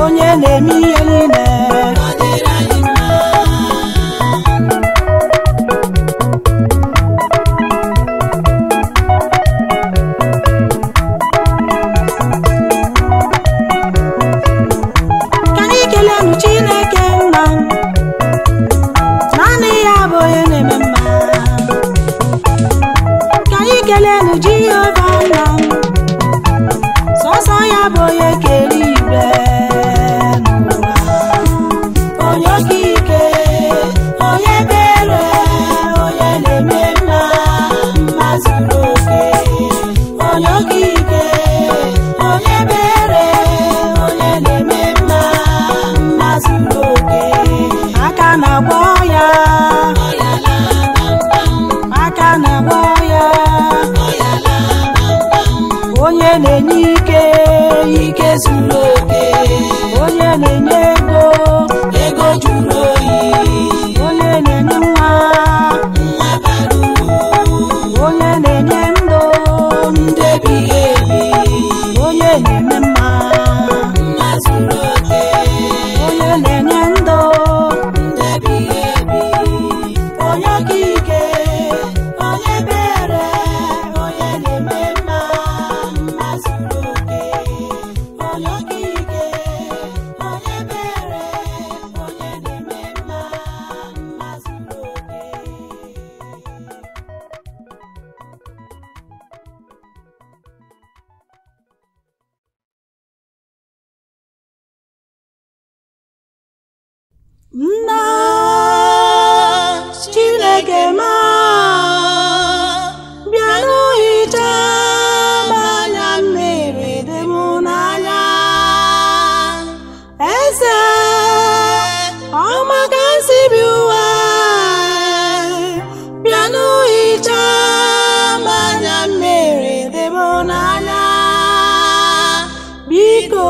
onye na-eme Nna Chineke ma bịa n'ohicha anya mmiri dị m n'anya. Eze ọma ka nsi bi ụwa bịa n'ohicha anya mmiri dị m n'anya. Biko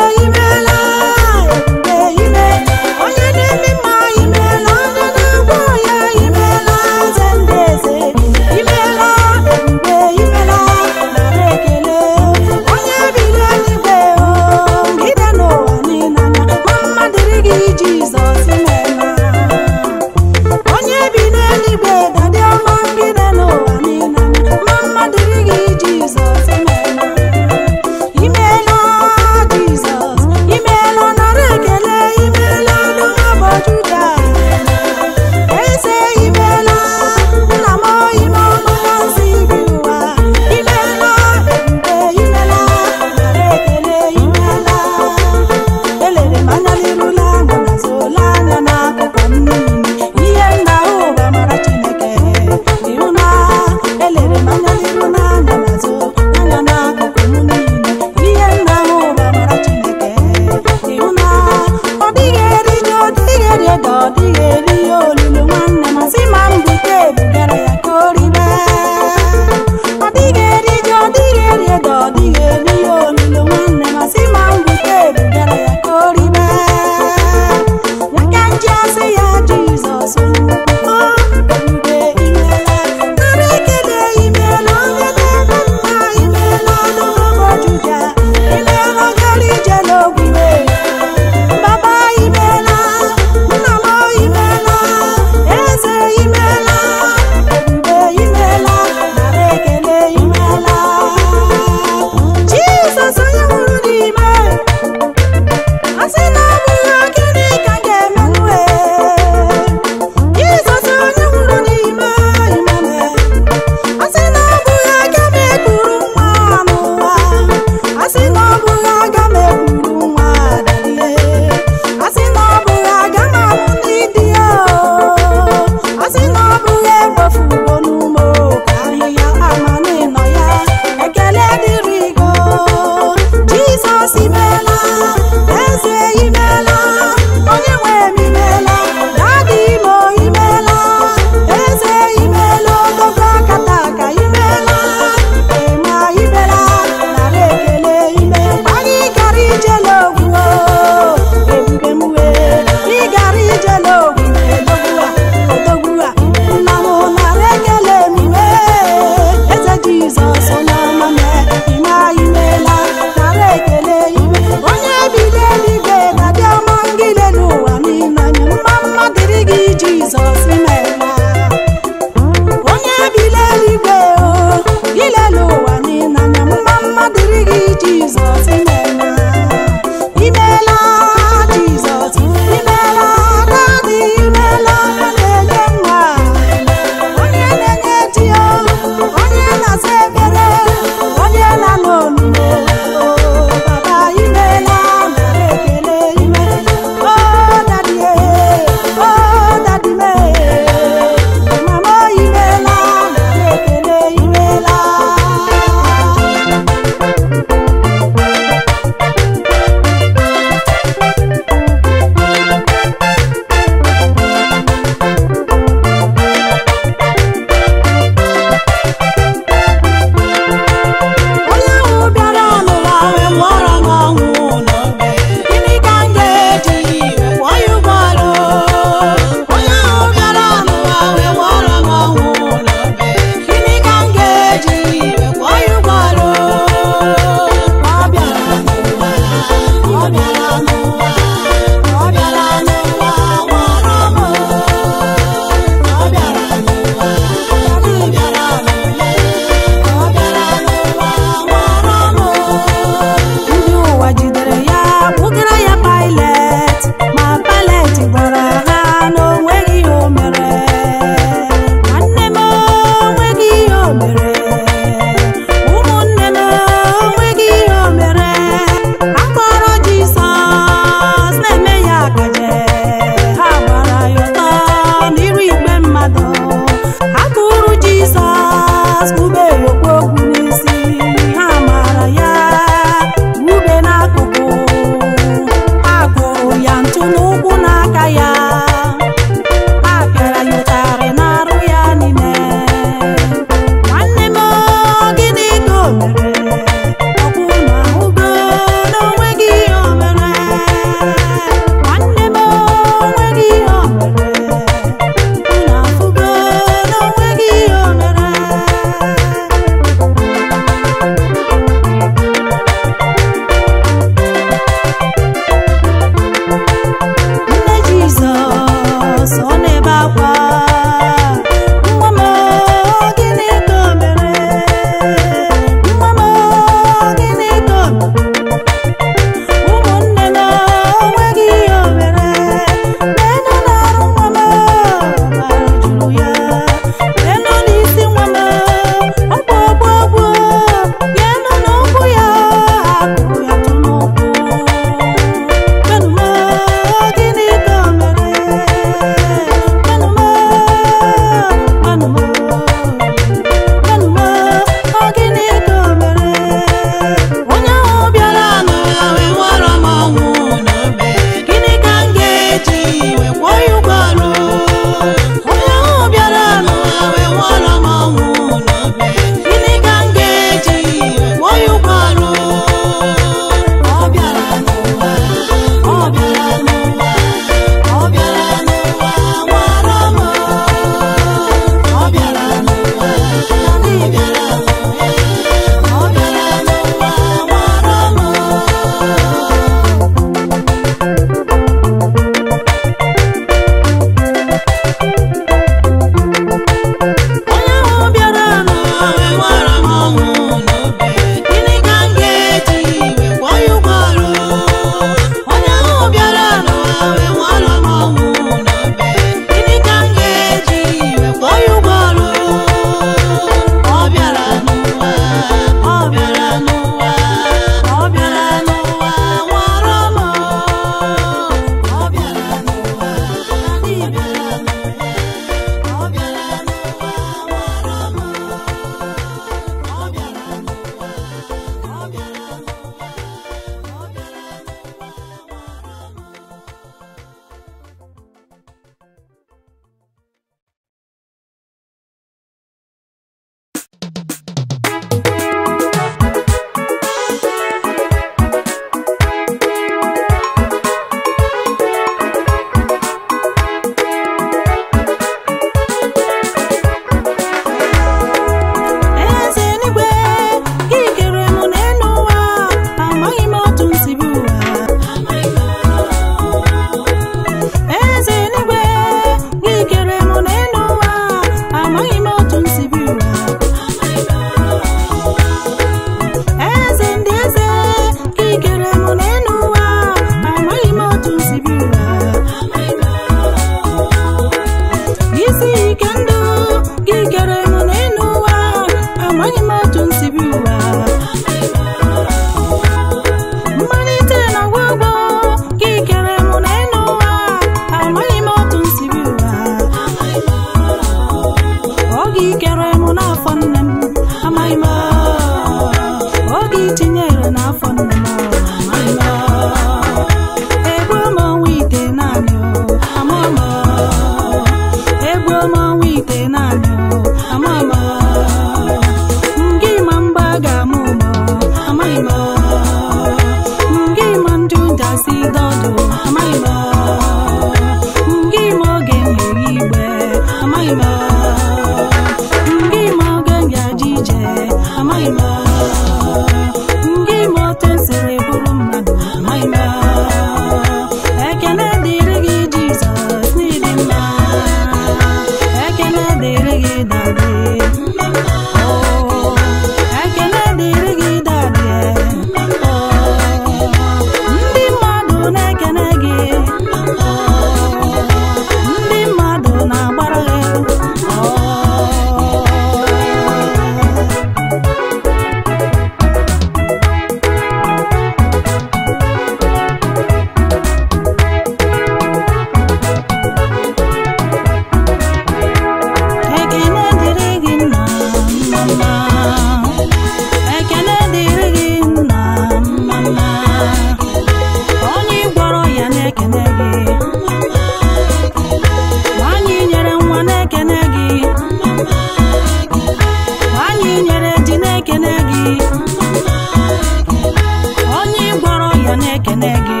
na-ekene gị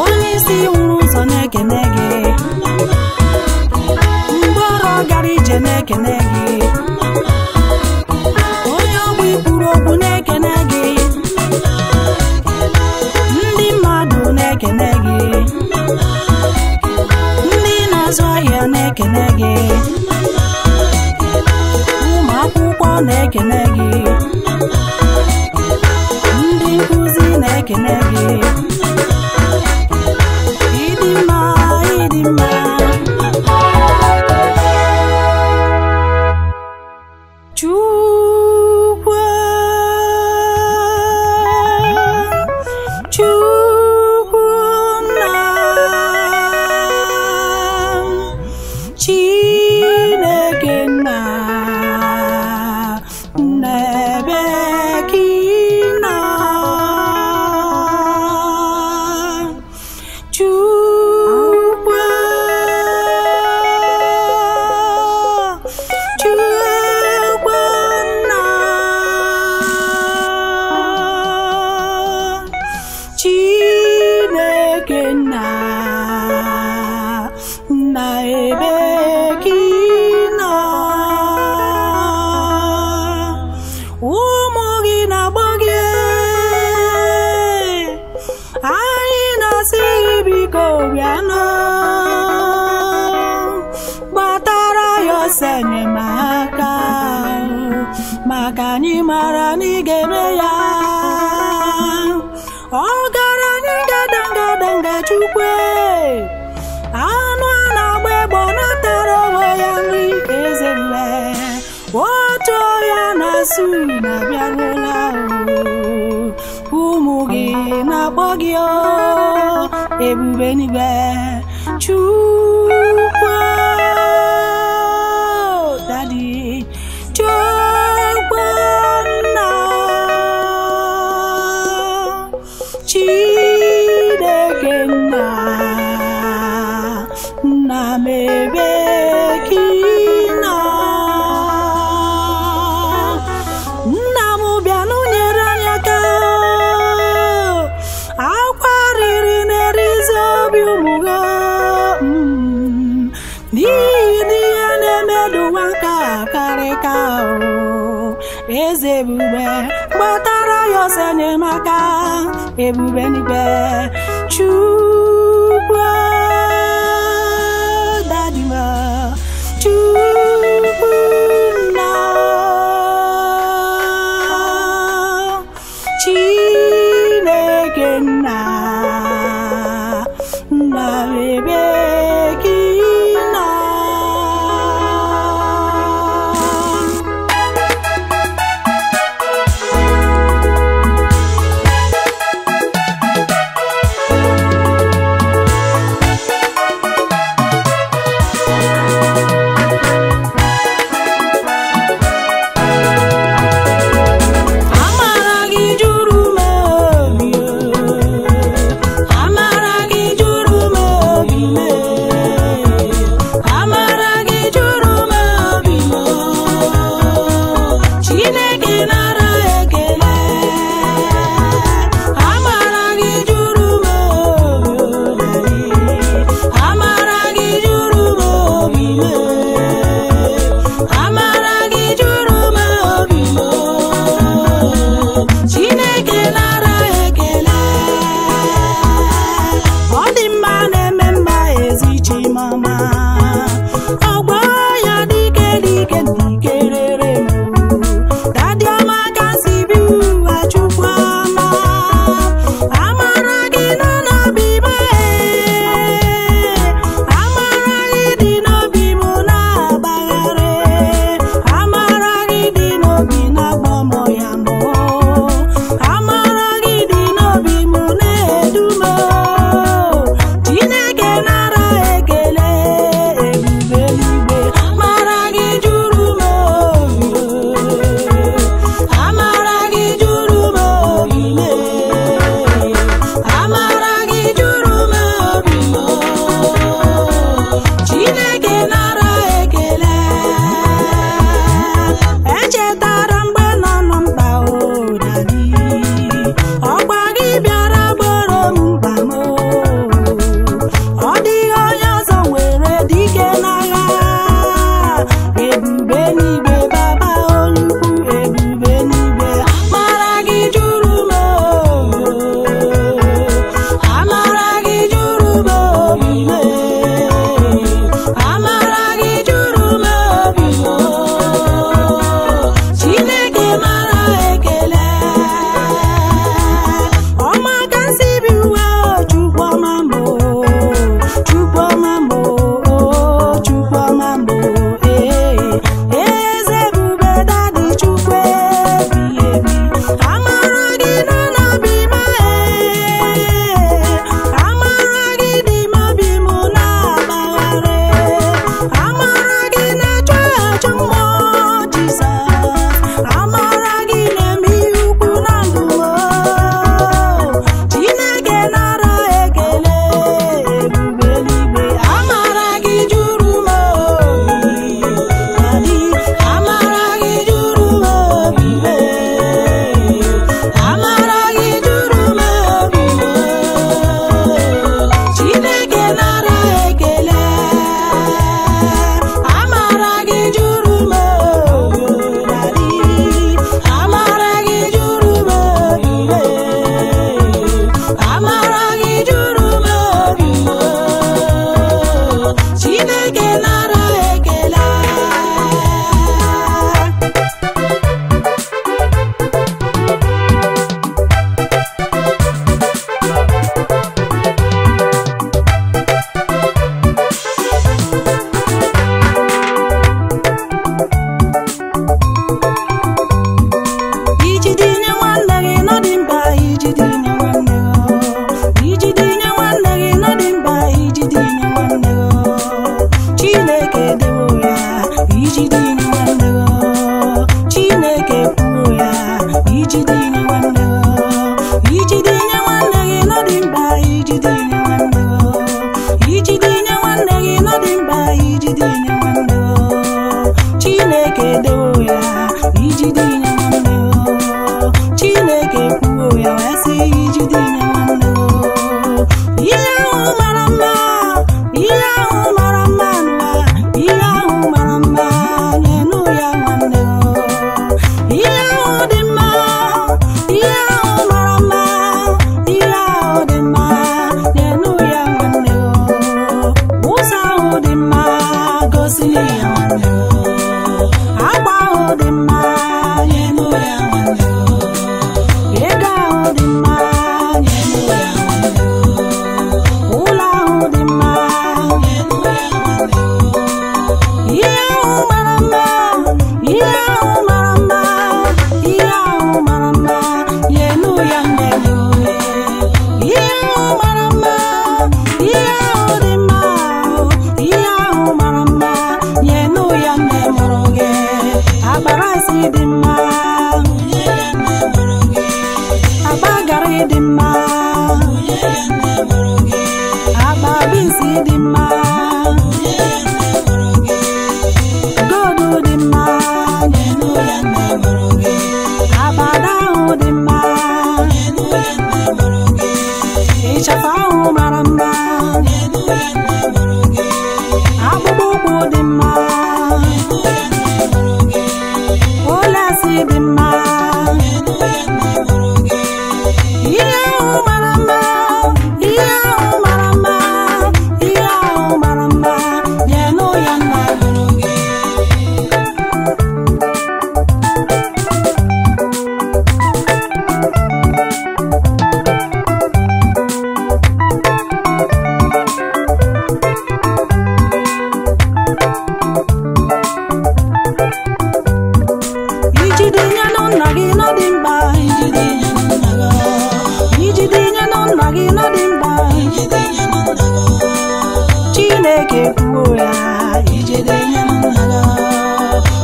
onye isi nwụrụ ụzọ na-ekene gị mgbọrọ gara ije na-ekene gị onye ọgbọ ikwuru okwu na-ekene gị ndị mmadụ na-ekene gị ndị na-azụ ahịa na-ekene gị ụmụ akwụkwọ na-ekene gị ndị nkuzi na-ekene gị ịdị mma ịdị mma Chukwu nna Chineke nna n'ebe gị nọ Chukwu nna Chineke nna n'ebe gị nọ ụmụ gị na-agbọ gị anyị na-asị gị biko bịanụ gbatara ya ọsọ enyemaka maka anyị mara na ị ga-eme ya ọgaranya gadanga Chukwu anụ a na-agba egbo natara onwe ya nri eze mgbe otu ya na-asụ na-abịarụla ụmụ gị na-akpọ gị ebube n'igwe Chukwu Daddy Chukwu nna Chineke nna nna m ebe gị nọ nna m bịanụ nyere anyị aka akwa riri na-erizi obi ụmụ gị n'ihi na ihe na-emedu nwa nka karịka eze ebube gbatara ya ọsọ enyemaka ebube n'igwe Chukwu Daddy ma Chukwu nna Chineke nna nna ebe gị nọ Amara gị juru m obi ịchafụ ahụ mara mma, akpụkpọ ụkwụ dị mma, olesi dị mma, ihe ahụ mara mma, ihe ahụ mara mma, ihe ahụ mara mma, nyenụ ya nna. Ijide nyenụ nna gị n'ọdị mkpa, ijide nyenụ nna gị n'ọdị mkpa, Chineke kwuo ya, ijide nyenụ nna gị,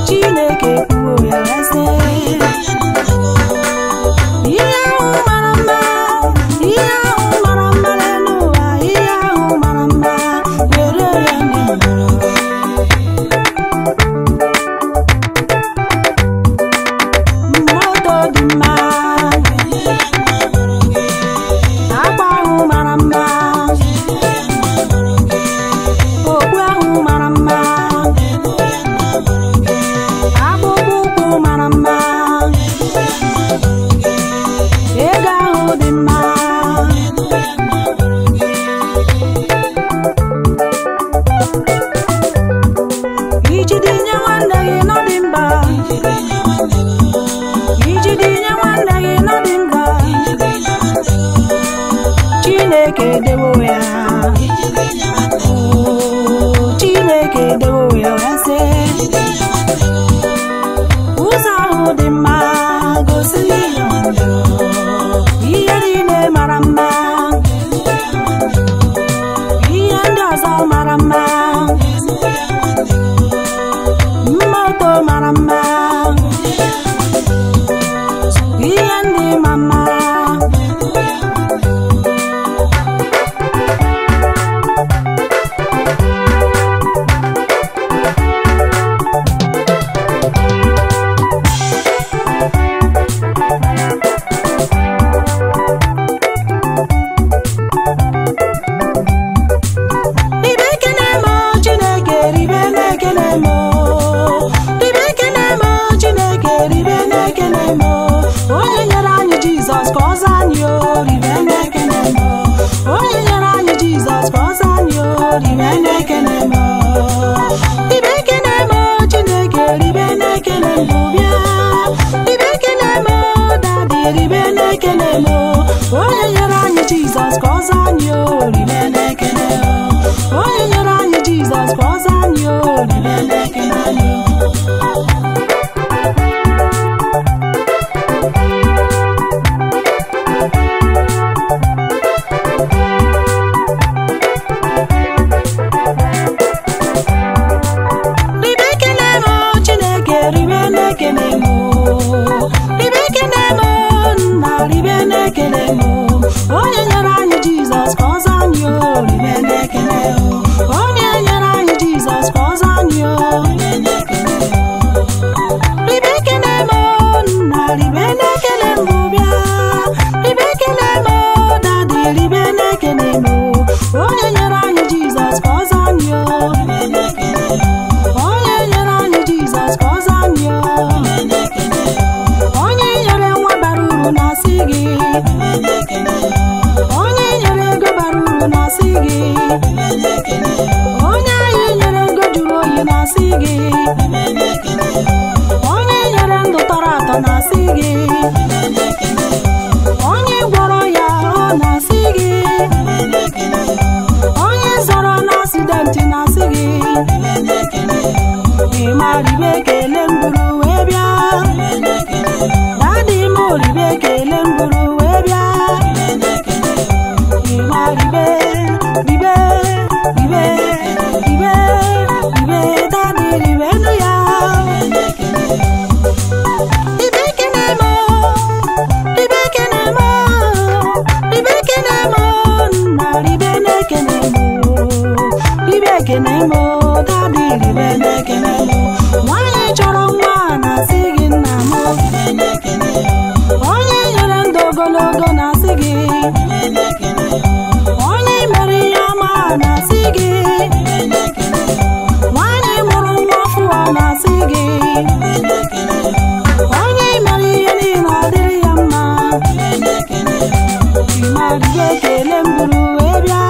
Chineke kwuo ya ese. Ihe ahụ mara mma, ihe ahụ mara mma n'ụwa, ihe ahụ mara mma, were ya nye moto dị mma, agba ahụ mara mma, okpu ahụ mara mma, akpụkpọ ụkwụ mara mma, ego ahụ dị mma. Ijide nye nwanne gị n'ọdị mkpa, ijide nye nwanne gị n'ọdị mkpa, Chineke dewo ya, Chineke dewo ya ese. Ụzọ ahụ dị mma, gosi ihe niile mara mma, ihe ndị ọzọ mara mma, moto mara mma, ihe ndị ma mma. Ribe ekele m Chineke, ribe n'ekele m, ribe ekele m Chineke, ribe n'ekele m, onye nyere anyị Jizọs ka ọ zaa anyị o, ribe n'ekele m, onye nyere anyị Jizọs ka ọ zaa anyị o, ribe n'ekele m, ribe ekele m Chineke, ribe n'ekele m, bịa ribe ekele m Daddy, ribe n'ekele m, onye nyere anyị Jizọs ka ọ zaa anyị o, ribe n'ekele m, onye nyere anyị Jizọs ka ọ zaa anyị o, ribe n'ekele anyị. Ribe ekele m Chineke, ribe n'ekele m, ribe ekele m nna, ribe n'ekele m, onye nyere anyị Jizọs ka ọ zaa anyị o, ribe n'ekele m, onye nyere anyị Jizọs ka ọ zaa anyị o, ribe ekele m nna, ribe n'ekele m, bịa ribe ekele m Daddy, ribe n'ekele m, onye nyere anyị Jizọs ka ọ zaa anyị o, onye nyere anyị Jizọs ka ọ zaa anyị o, onye nyere nwa bara uru na-asị gị, onye nyere ego bara uru na-asị gị, onye anyị nyere ego juru oyi na-asị gị, onye nyere ndụ tọrọ atọ na-asị gị, onye gwọrọ ya ọ na-asị gị, onye zọrọ n'asidenti na-asị gị, ịma ribe ekele m buru wee bịa, Daddy m ribe ekele m buru wee bịa, ịma ribe ribe ribe ribe ribe, Daddy ribe nụ ya, ribe ekele m, ribe ekele m, ribe ekele m nna, ribe n'ekele m, ribe ekele m Daddy, ribe n'ekele m, nwanyị ribe ekele m buru wee bịa.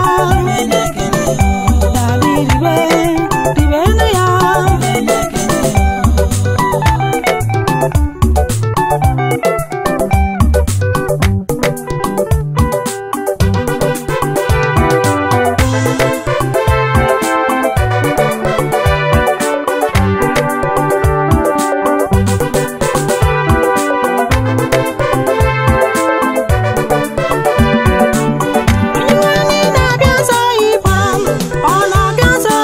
Daddy ribe nụ ya. Ọ na-abịa nso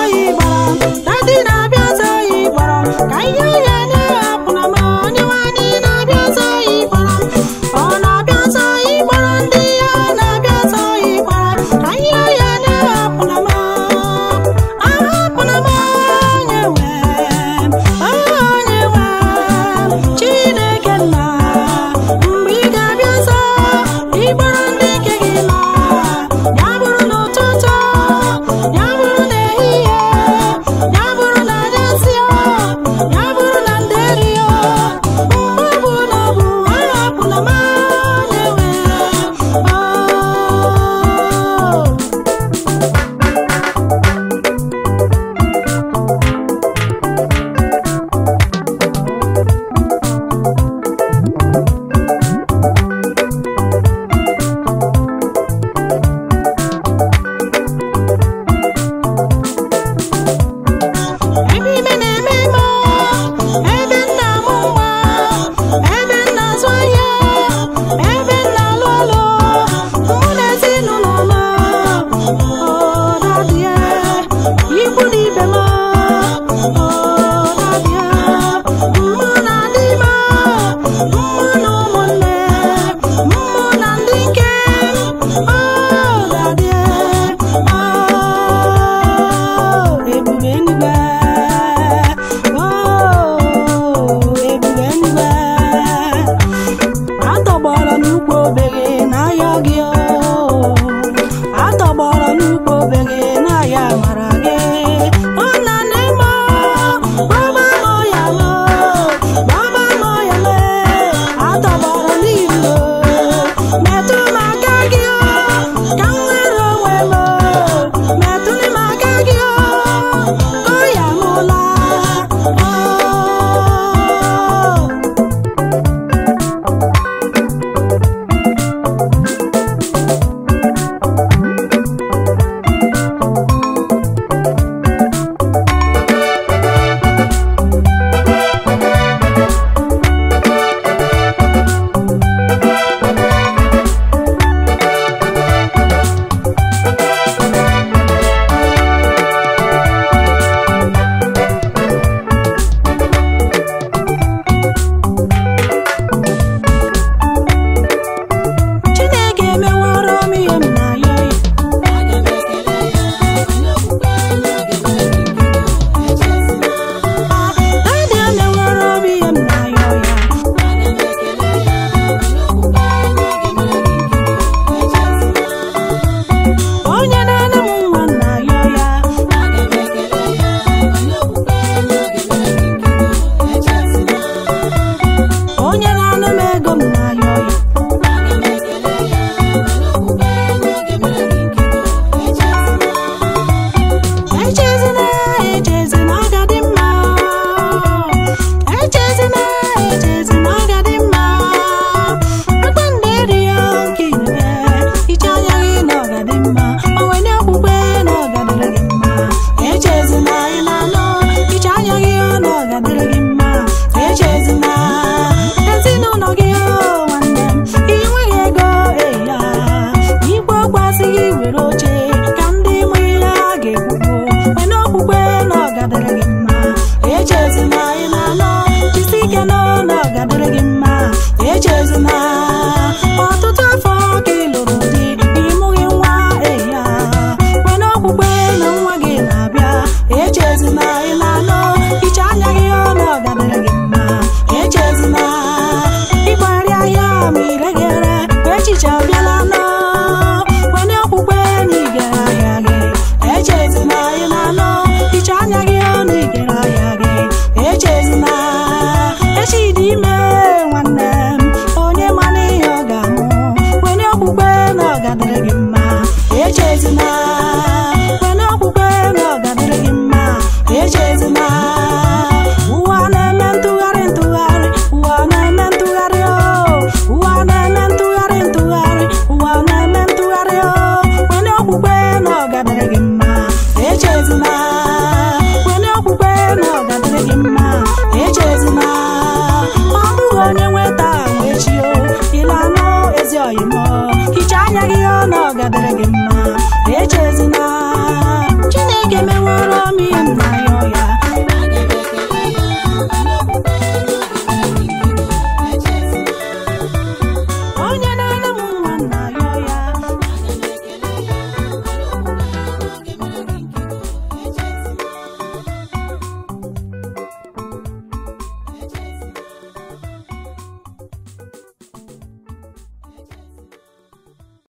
na ọ ga-adịrị gị mma.